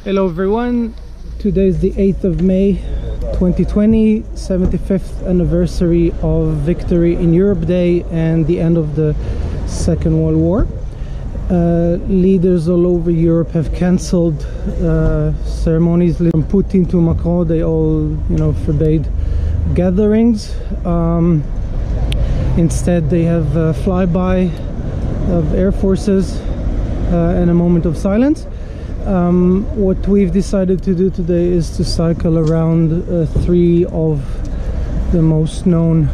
Hello everyone, today is the 8th of May 2020, 75th anniversary of Victory in Europe Day and the end of the Second World War. Leaders all over Europe have cancelled ceremonies. From Putin to Macron, they all forbade gatherings. Instead they have a flyby of air forces and a moment of silence. What we've decided to do today is to cycle around three of the most known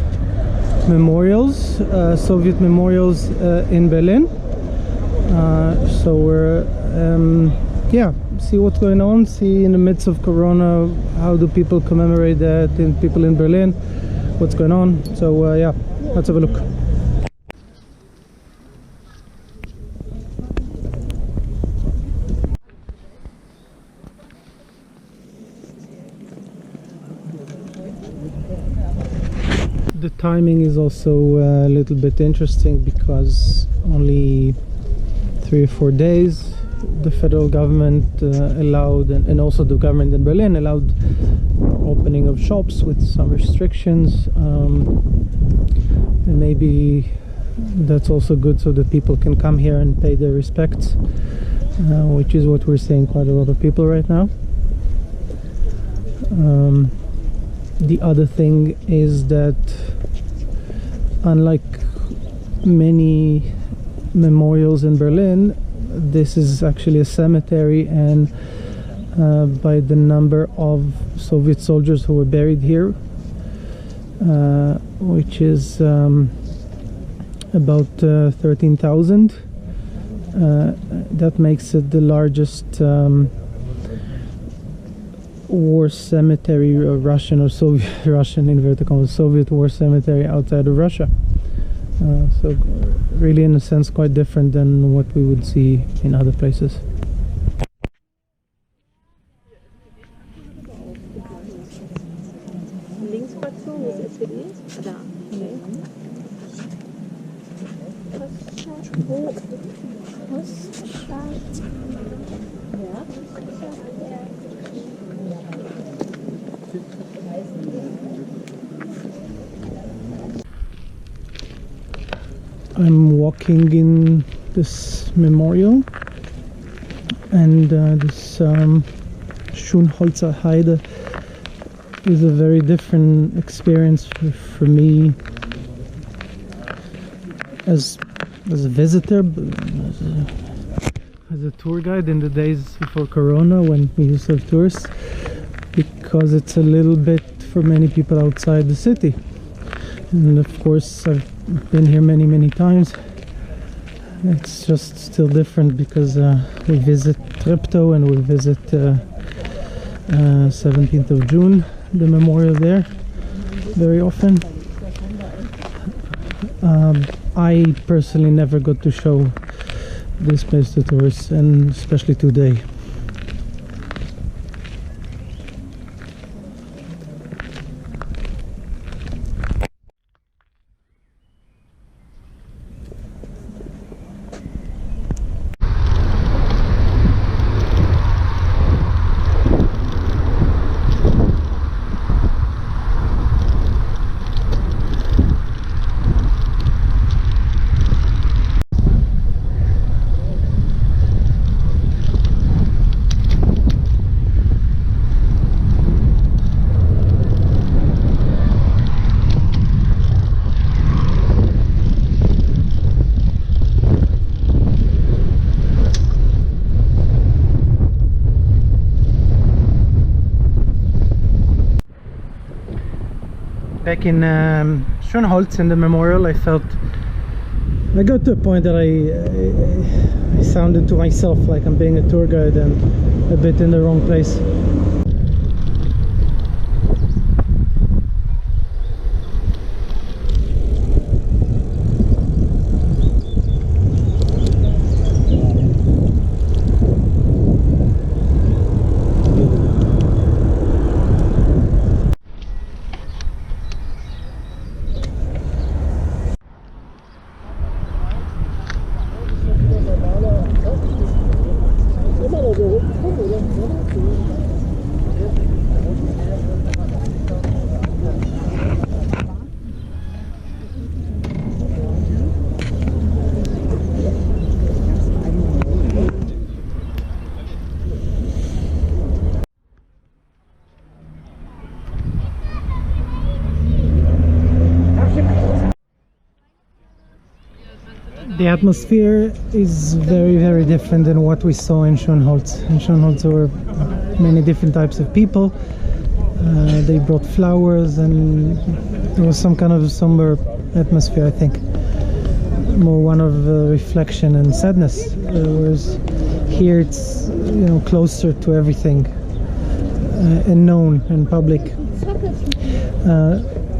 memorials, Soviet memorials in Berlin. So we're see what's going on, see in the midst of Corona, how do people commemorate that, and people in Berlin, what's going on. So let's have a look. The timing is also a little bit interesting because only 3 or 4 days the federal government allowed, and also the government in Berlin allowed opening of shops with some restrictions, and maybe that's also good so that people can come here and pay their respects, which is what we're seeing quite a lot of people right now. The other thing is that unlike many memorials in Berlin, this is actually a cemetery, and by the number of Soviet soldiers who were buried here, which is about 13,000, that makes it the largest war cemetery, or Russian or Soviet, Russian inverted commas, Soviet war cemetery outside of Russia. So really, in a sense, quite different than what we would see in other places. I'm walking in this memorial, and this Schönholzer Heide is a very different experience for me as a visitor, as a tour guide in the days before Corona, when we used to have tourists, because it's a little bit for many people outside the city. And of course I've been here many times. It's just still different because we visit Treptow and we visit 17th of June, the memorial there, very often. I personally never got to show this place to tourists, and especially today. Back in Schönholzer, in the memorial, I got to a point that I sounded to myself like I'm being a tour guide and a bit in the wrong place. The atmosphere is very, very different than what we saw in Schönholzer. In Schönholzer were many different types of people. They brought flowers and there was some kind of somber atmosphere, I think. More one of reflection and sadness. Whereas here it's, you know, closer to everything and known and public.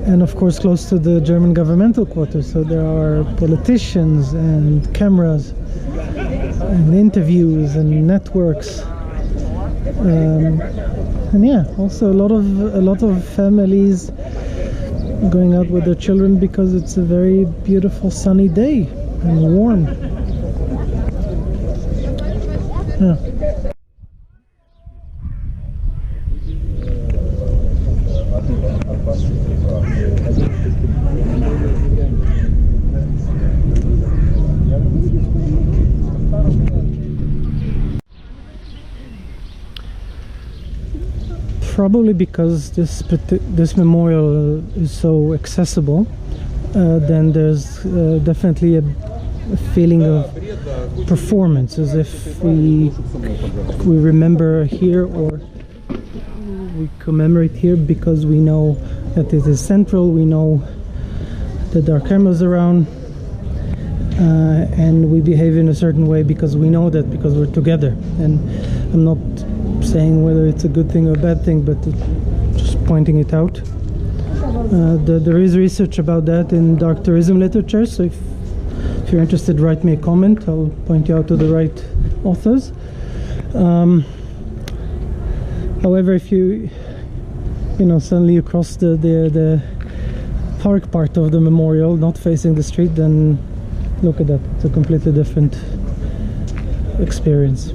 And of course close to the German governmental quarters, so there are politicians and cameras and interviews and networks, and yeah, also a lot of families going out with their children because it's a very beautiful sunny day and warm. Yeah. Probably because this memorial is so accessible, then there's definitely a feeling of performance, as if we remember here or we commemorate here because we know that it is central, we know that there are cameras around, and we behave in a certain way because we know that, because we're together. And I'm not saying whether it's a good thing or a bad thing, but just pointing it out. There is research about that in dark tourism literature, so if you're interested, write me a comment. I'll point you out to the right authors. However, if you know, suddenly you cross the park part of the memorial, not facing the street, then look at that. It's a completely different experience.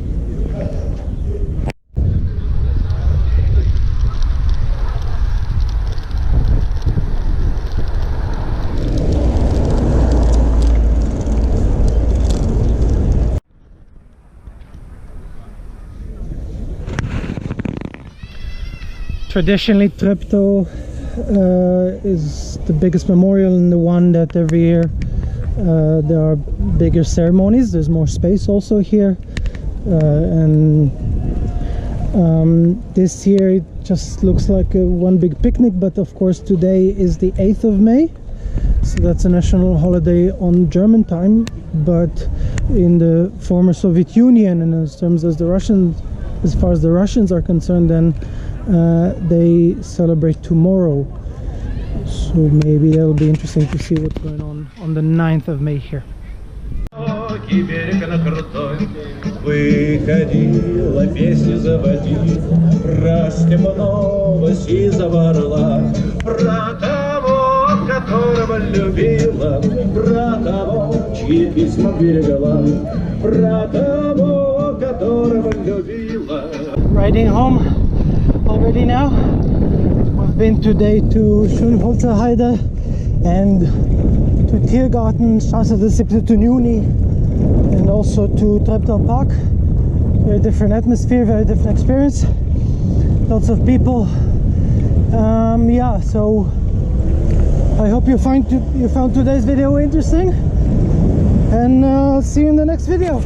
Traditionally, Treptow is the biggest memorial and the one that every year there are bigger ceremonies. There's more space also here, and this year it just looks like one big picnic, but of course today is the 8th of May, so that's a national holiday on German time, but in the former Soviet Union, and as far as the Russians are concerned, then they celebrate tomorrow, so maybe that'll be interesting to see what's going on the 9th of May here. Выходила, песню заводила про степного сизого орла, про того, которого любила, про того, чьи письма берегла, про того, которого любила. Riding home already now. We've been today to Schönholzer Heide and to Tiergarten, Straße des 17. Juni, and also to Treptow Park. Very different atmosphere, very different experience. Lots of people. Yeah, so I hope you found today's video interesting, and see you in the next video.